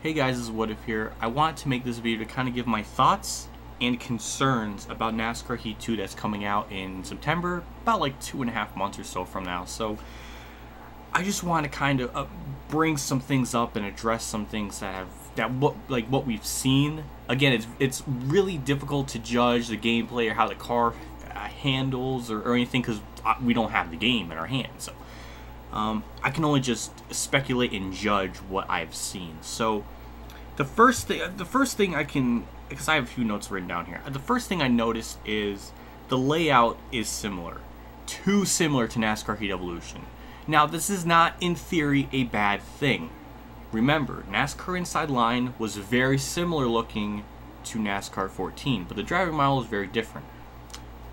Hey guys, this is What If here. I want to make this video to kind of give my thoughts and concerns about NASCAR Heat 2 that's coming out in September, about like 2.5 months or so from now. So I just want to kind of bring some things up and address some things what we've seen. Again, it's really difficult to judge the gameplay or how the car handles or anything because we don't have the game in our hands. So I can only just speculate and judge what I've seen. So the first thing I can, because I have a few notes written down here. The first thing I noticed is the layout is similar, too similar to NASCAR Heat Evolution. Now, this is not in theory a bad thing. Remember, NASCAR Inside Line was very similar looking to NASCAR 14, but the driving model is very different.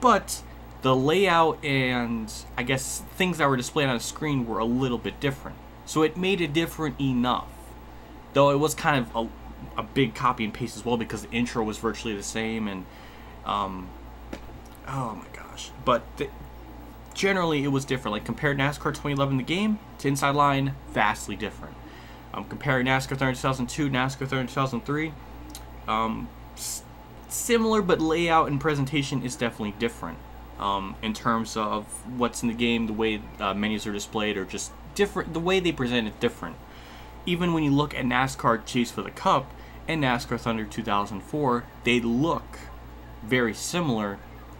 But the layout and, I guess, things that were displayed on the screen were a little bit different. So it made it different enough. Though it was kind of a big copy and paste as well because the intro was virtually the same and, oh my gosh. But generally it was different. Like compared NASCAR 2011 the game to Inside Line, vastly different. Comparing NASCAR 30 2002, NASCAR 30 2003, similar, but layout and presentation is definitely different. In terms of what's in the game, the way menus are displayed, or just different, the way they present it different. Even when you look at NASCAR Chase for the Cup and NASCAR Thunder 2004, they look very similar,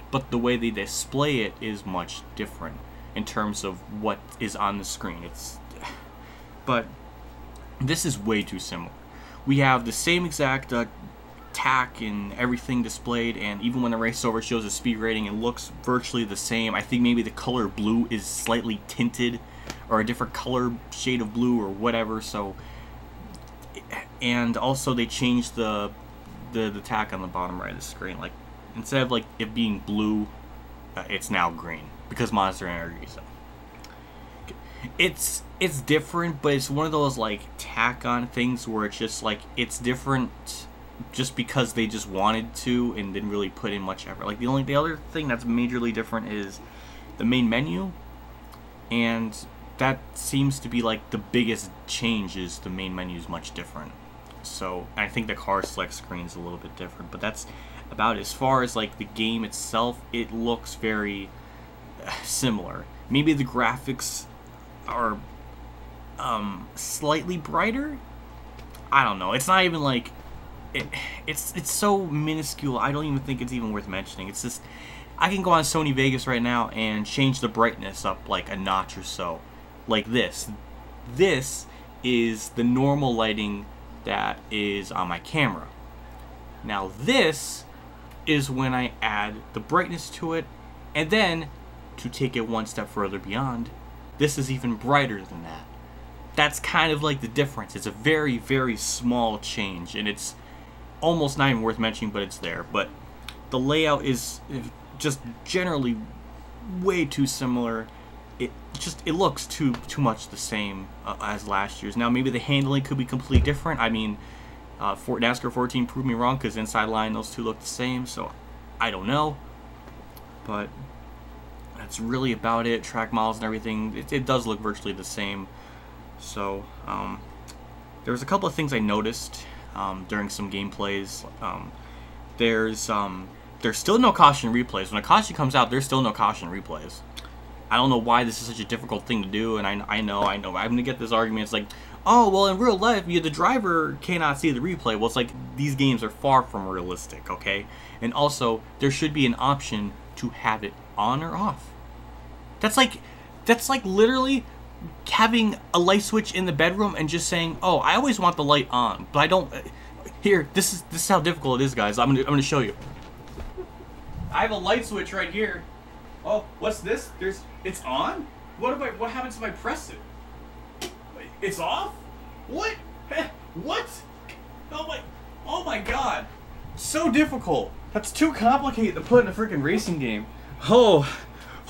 but the way they display it is much different in terms of what is on the screen. But this is way too similar. We have the same exact tack and everything displayed, and even when the race is over, it shows a speed rating and looks virtually the same. I think maybe the color blue is slightly tinted or a different color shade of blue or whatever. So, and also they changed the tack on the bottom right of the screen. Like instead of like it being blue, it's now green because Monster Energy. So it's different, but it's one of those like tack on things where it's just like it's different just because they just wanted to and didn't really put in much effort. Like the other thing that's majorly different is the main menu, and that seems to be like the biggest change. Is the main menu is much different. So I think the car select screen is a little bit different, but that's about it. As far as like the game itself, it looks very similar. Maybe the graphics are slightly brighter. I don't know. It's not even like it's so minuscule. I don't even think it's even worth mentioning. It's just I can go on Sony Vegas right now and change the brightness up like a notch or so. Like this. This is the normal lighting that is on my camera. Now this is when I add the brightness to it, and then to take it one step further beyond, this is even brighter than that. That's kind of like the difference. It's a very, very small change, and it's almost not even worth mentioning, but it's there. But the layout is just generally way too similar. It looks too much the same as last year's. Now maybe the handling could be completely different. I mean, NASCAR 14 proved me wrong because Inside Line those two look the same. So I don't know, but that's really about it. Track models and everything, it does look virtually the same. So there was a couple of things I noticed during some gameplays. There's still no caution replays. When a caution comes out, there's still no caution replays. I don't know why this is such a difficult thing to do, and I know. I'm gonna get this argument. It's like, oh well, in real life, the driver cannot see the replay. Well, it's like these games are far from realistic, okay? And also, there should be an option to have it on or off. That's like literally having a light switch in the bedroom and just saying, oh, I always want the light on, but I don't. Here, this is how difficult it is, guys. I'm gonna show you. I have a light switch right here. Oh, what's this? It's on? What happens if I press it? Wait, it's off? What? What? Oh my god. So difficult. That's too complicated to put in a freaking racing game. Oh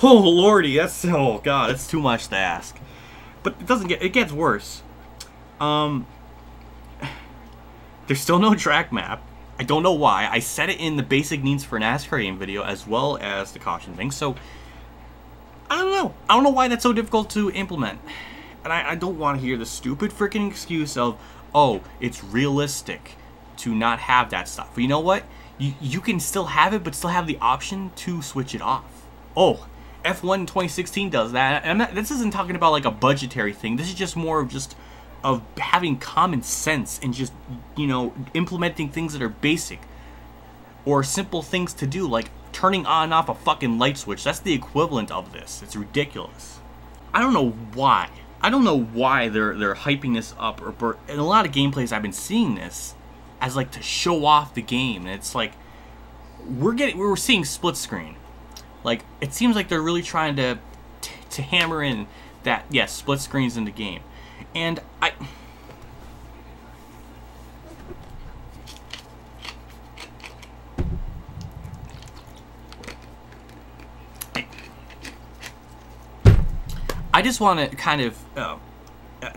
lordy, oh god, that's too much to ask. But it gets worse. There's still no track map. I don't know why. I set it in the basic needs for NASCAR game video as well as the caution thing. So I don't know. I don't know why that's so difficult to implement. And I don't want to hear the stupid freaking excuse of, oh, it's realistic to not have that stuff. But you know what? You can still have it, but still have the option to switch it off. Oh, F1 in 2016 does that. And this isn't talking about like a budgetary thing. This is just more of of having common sense and just, you know, implementing things that are basic or simple things to do, like turning on and off a fucking light switch. That's the equivalent of this. It's ridiculous. I don't know why. I don't know why they're hyping this up, or in a lot of gameplays I've been seeing this as like to show off the game, and it's like we're seeing split screen. Like, it seems like they're really trying to hammer in that, yes, split screens in the game. And I just want to kind of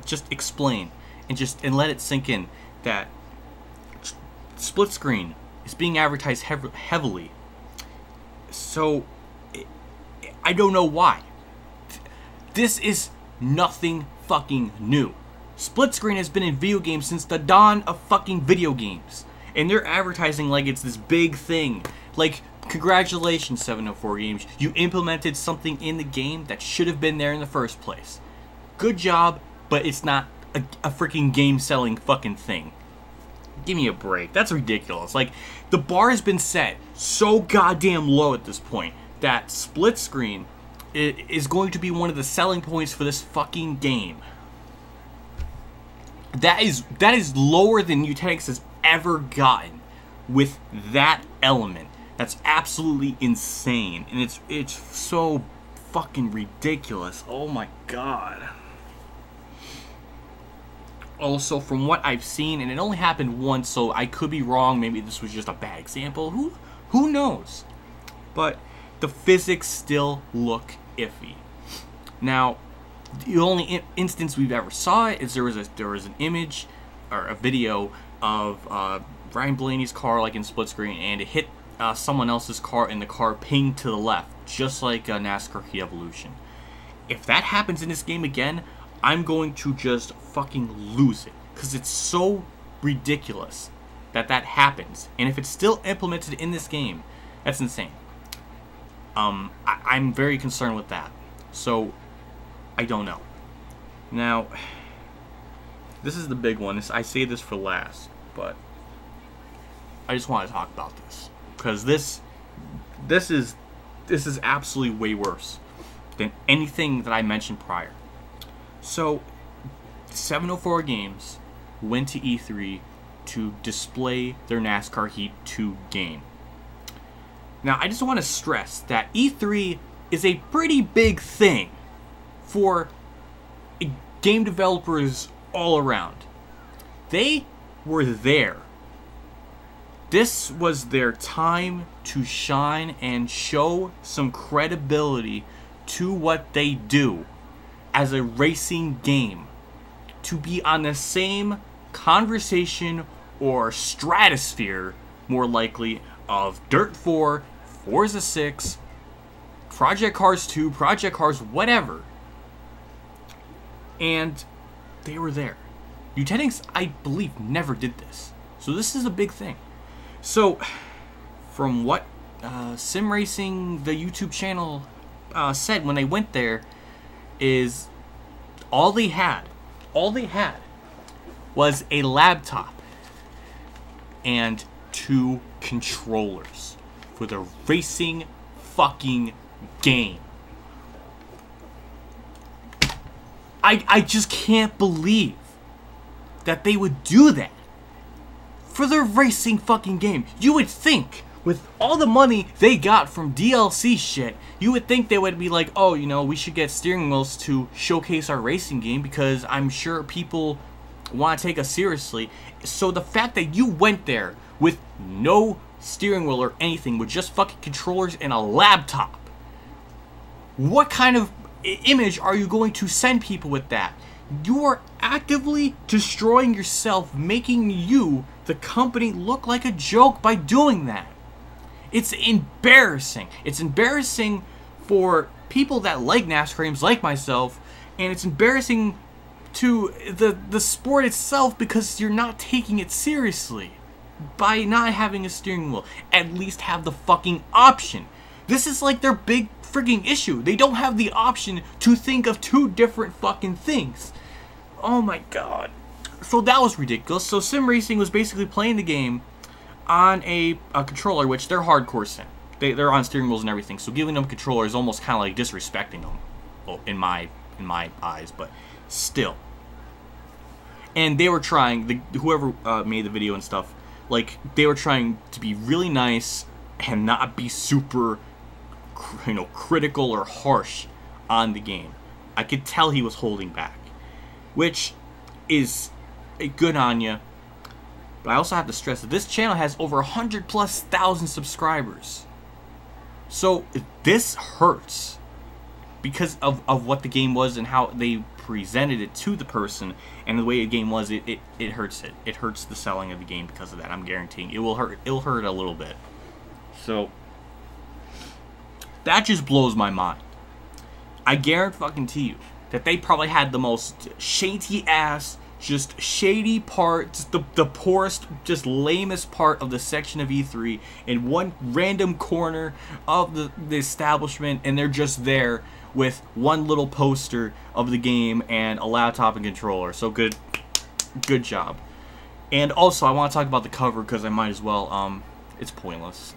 just explain and let it sink in that split screen is being advertised heavily. So I don't know why. This is nothing fucking new. Split screen has been in video games since the dawn of fucking video games, and they're advertising like it's this big thing. Like, congratulations, 704 Games, you implemented something in the game that should have been there in the first place. Good job, but it's not a freaking game-selling fucking thing. Give me a break. That's ridiculous. Like, the bar has been set so goddamn low at this point that split screen is going to be one of the selling points for this fucking game. That is lower than Nutanix has ever gotten with that element. That's absolutely insane, and it's so fucking ridiculous. Oh my god. Also, from what I've seen, and it only happened once, so I could be wrong. Maybe this was just a bad example. Who knows? But the physics still look iffy. Now, the only instance we've ever saw it is there was an image or a video of Ryan Blaney's car, like in split screen, and it hit someone else's car, and the car pinged to the left, just like NASCAR Heat Evolution. If that happens in this game again, I'm going to just fucking lose it, because it's so ridiculous that happens. And if it's still implemented in this game, that's insane. I'm very concerned with that. So, I don't know. Now, this is the big one. I say this for last, but I just want to talk about this, because this is absolutely way worse than anything that I mentioned prior. So, 704 Games went to E3 to display their NASCAR Heat 2 game. Now, I just want to stress that E3 is a pretty big thing for game developers all around. They were there. This was their time to shine and show some credibility to what they do as a racing game, to be on the same conversation or stratosphere, more likely, of Dirt 4, Forza 6, Project Cars 2, Project Cars, whatever. And they were there. Nutanix, I believe, never did this. So this is a big thing. So, from what Sim Racing, the YouTube channel, said when they went there, is all they had was a laptop and 2 controllers for the racing fucking game. I just can't believe that they would do that for their racing fucking game. You would think, with all the money they got from DLC shit, you would think they would be like, oh, you know, we should get steering wheels to showcase our racing game, because I'm sure people want to take us seriously. So the fact that you went there with no steering wheel or anything, with just fucking controllers and a laptop, what kind of image are you going to send people with that? You are actively destroying yourself, making you, the company, look like a joke by doing that. It's embarrassing. It's embarrassing for people that like NASCAR games, like myself, and it's embarrassing to the sport itself because you're not taking it seriously. By not having a steering wheel, at least have the fucking option. This is like their big freaking issue. They don't have the option to think of two different fucking things. Oh my god. So that was ridiculous. So sim racing was basically playing the game on a controller, which they're hardcore sim. They're on steering wheels and everything. So giving them a controller is almost kind of like disrespecting them, well, in my eyes, but still. And they were trying, whoever made the video and stuff, like, they were trying to be really nice and not be super, critical or harsh on the game. I could tell he was holding back, which is good on you. But I also have to stress that this channel has over 100,000+ subscribers. So this hurts because of what the game was and how they presented it to the person, and the way the game was. It hurts it. It hurts the selling of the game because of that. I'm guaranteeing it will hurt. It'll hurt a little bit. So that just blows my mind. I guarantee you that they probably had the most shady ass, just shady part, just the poorest, just lamest part of the section of E3 in one random corner of the establishment, and they're just there with one little poster of the game and a laptop and controller. So good job. And also, I want to talk about the cover because I might as well. It's pointless.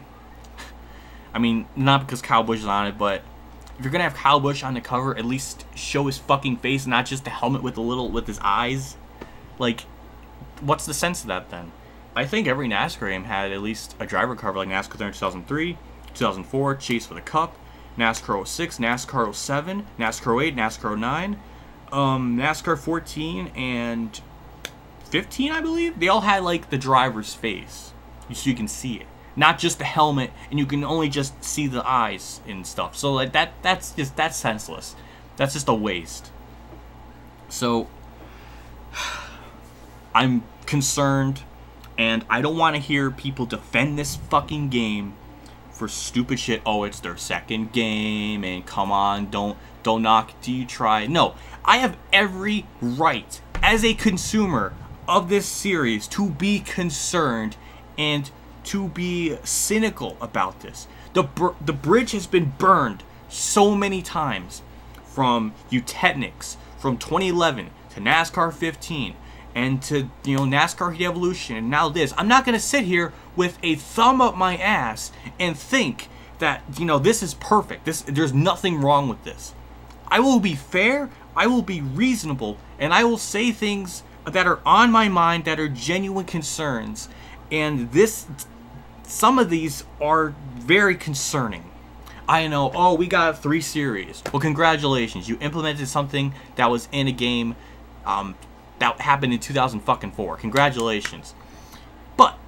I mean, not because Kyle Busch is on it, but if you're gonna have Kyle Busch on the cover, at least show his fucking face, not just the helmet with with his eyes. Like, what's the sense of that then? I think every NASCAR game had at least a driver cover, like NASCAR 2003, 2004, Chase for the Cup, NASCAR 06, NASCAR 07, NASCAR 08, NASCAR 09, NASCAR 14, and 15, I believe. They all had, like, the driver's face, so you can see it. Not just the helmet, and you can only just see the eyes and stuff. So, like, that's senseless. That's just a waste. So I'm concerned, and I don't want to hear people defend this fucking game for stupid shit. Oh, it's their second game, and come on, don't knock till you try. No, I have every right as a consumer of this series to be concerned and to be cynical about this. The bridge has been burned so many times, from Eutechnics, from 2011 to NASCAR 15, and to, NASCAR Heat Evolution, and now this. I'm not going to sit here with a thumb up my ass and think that, this is perfect. There's nothing wrong with this. I will be fair, I will be reasonable, and I will say things that are on my mind, that are genuine concerns. And some of these are very concerning. I know, oh, we got 3 series. Well, congratulations. You implemented something that was in a game that happened in 2004. Congratulations. But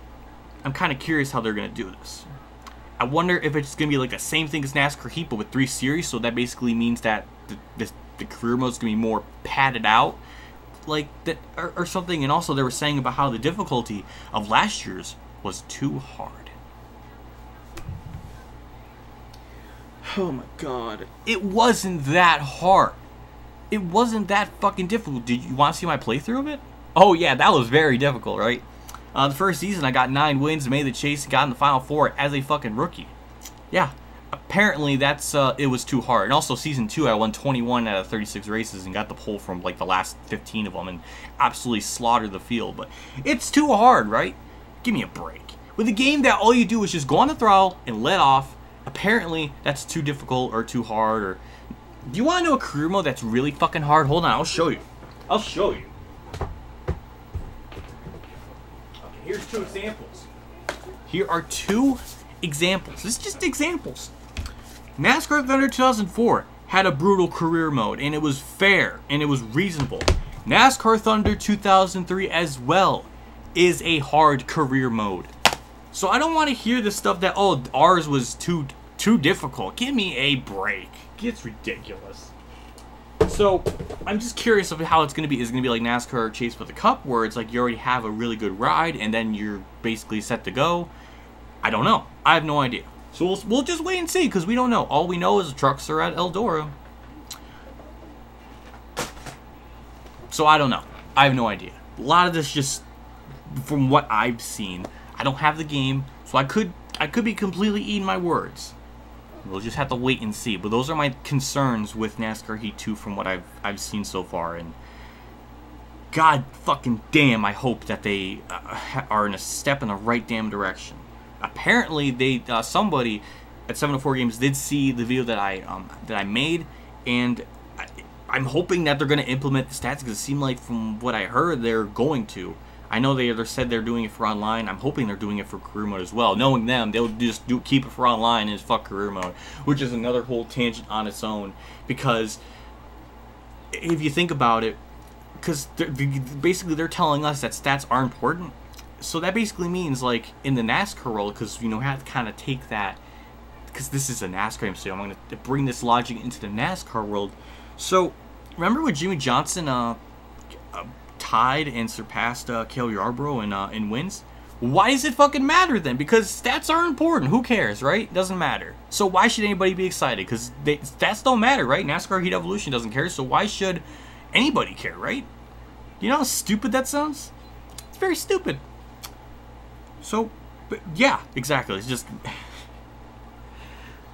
I'm kind of curious how they're going to do this. I wonder if it's going to be like the same thing as NASCAR Heat, but with 3 series. So that basically means that the career mode is going to be more padded out, like that, or something. And also, they were saying about how the difficulty of last year's was too hard. Oh my god. It wasn't that hard. It wasn't that fucking difficult. Did you want to see my playthrough of it? Oh yeah, that was very difficult, right? The first season I got 9 wins, made the chase, got in the Final 4 as a fucking rookie. Yeah. Apparently that's it was too hard. And also season 2 I won 21 out of 36 races and got the pole from like the last 15 of them and absolutely slaughtered the field. But it's too hard, right? Give me a break. With a game that all you do is just go on the throttle and let off, apparently that's too difficult or too hard. Or do you want to know a career mode that's really fucking hard? Hold on, I'll show you. I'll show you. Okay, here's 2 examples. Here are 2 examples. This is just examples. NASCAR Thunder 2004 had a brutal career mode, and it was fair, and it was reasonable. NASCAR Thunder 2003 as well is a hard career mode. So I don't want to hear the stuff that, oh, ours was too difficult. Give me a break. It's ridiculous. So I'm just curious of how it's going to be. Is it going to be like NASCAR Chase for the Cup, where it's like you already have a really good ride and then you're basically set to go? I don't know. I have no idea. So we'll just wait and see, because we don't know. All we know is the trucks are at Eldora. So I don't know. I have no idea. A lot of this just from what I've seen. I don't have the game, so I could be completely eating my words. We'll just have to wait and see. But those are my concerns with NASCAR Heat 2 from what I've seen so far. And God fucking damn, I hope that they are in a step in the right damn direction. Apparently, they somebody at 704 Games did see the video that I made, and I'm hoping that they're going to implement the stats because it seemed like from what I heard they're going to. I know they said they're doing it for online. I'm hoping they're doing it for career mode as well. Knowing them, they'll just keep it for online and fuck career mode, which is another whole tangent on its own. Because if you think about it, because basically they're telling us that stats are important. So that basically means, like, in the NASCAR world, because, you know, we have to kind of take that, because this is a NASCAR game, so I'm going to bring this logic into the NASCAR world. So, remember when Jimmy Johnson tied and surpassed Cale Yarborough in wins? Why does it fucking matter then? Because stats are important. Who cares, right? Doesn't matter. So why should anybody be excited? Because stats don't matter, right? NASCAR Heat Evolution doesn't care, so why should anybody care, right? You know how stupid that sounds? It's very stupid. So, but yeah, exactly. It's just...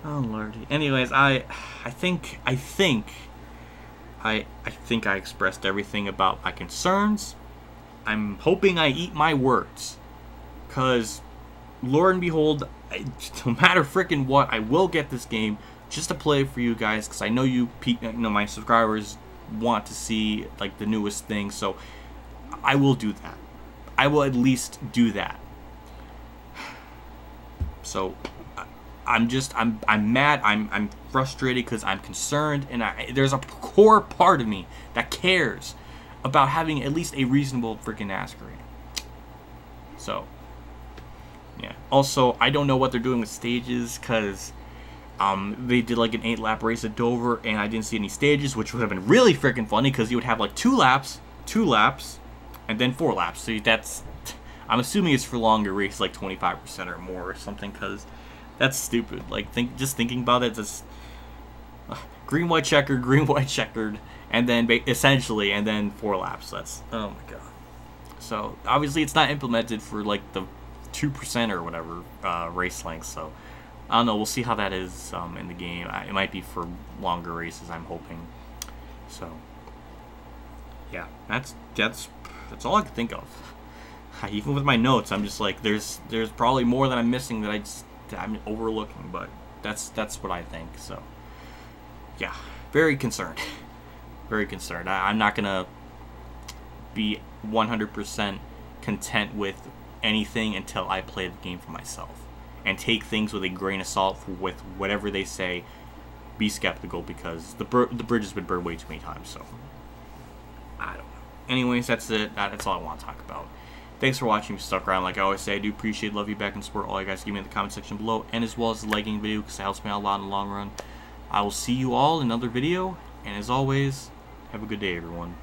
Oh, lordy. Anyways, I think I expressed everything about my concerns. I'm hoping I eat my words. Because, Lord and behold, no matter frickin' what, I will get this game just to play for you guys. Because I know my subscribers want to see, like, the newest thing. So, I will do that. I will at least do that. So, I'm mad, I'm frustrated because I'm concerned, and there's a core part of me that cares about having at least a reasonable freaking NASCAR game. So, yeah. Also, I don't know what they're doing with stages, because they did like an 8-lap race at Dover, and I didn't see any stages, which would have been really freaking funny, because you would have like 2 laps, and then 4 laps. So that's, I'm assuming it's for longer races, like 25% or more or something, because that's stupid. Like, just thinking about it, just green, white, checkered, green, white, checkered, and then essentially, and then 4 laps. That's, oh my god. So obviously, it's not implemented for like the 2% or whatever race length. So I don't know. We'll see how that is in the game. It might be for longer races, I'm hoping. So yeah, that's all I can think of. Even with my notes, I'm just like, there's probably more that I'm missing that I'm overlooking, but that's what I think. So yeah, very concerned. Very concerned. I'm not gonna be 100% content with anything until I play the game for myself and take things with a grain of salt with whatever they say. Be skeptical, because the bridge has been burned way too many times. So I don't know. Anyways, that's it. That's all I want to talk about. Thanks for watching. If you stuck around, like I always say, I do appreciate, love you back, and support all you guys. Give me in the comment section below, and as well as liking the video, because it helps me out a lot in the long run. I will see you all in another video, and as always, have a good day, everyone.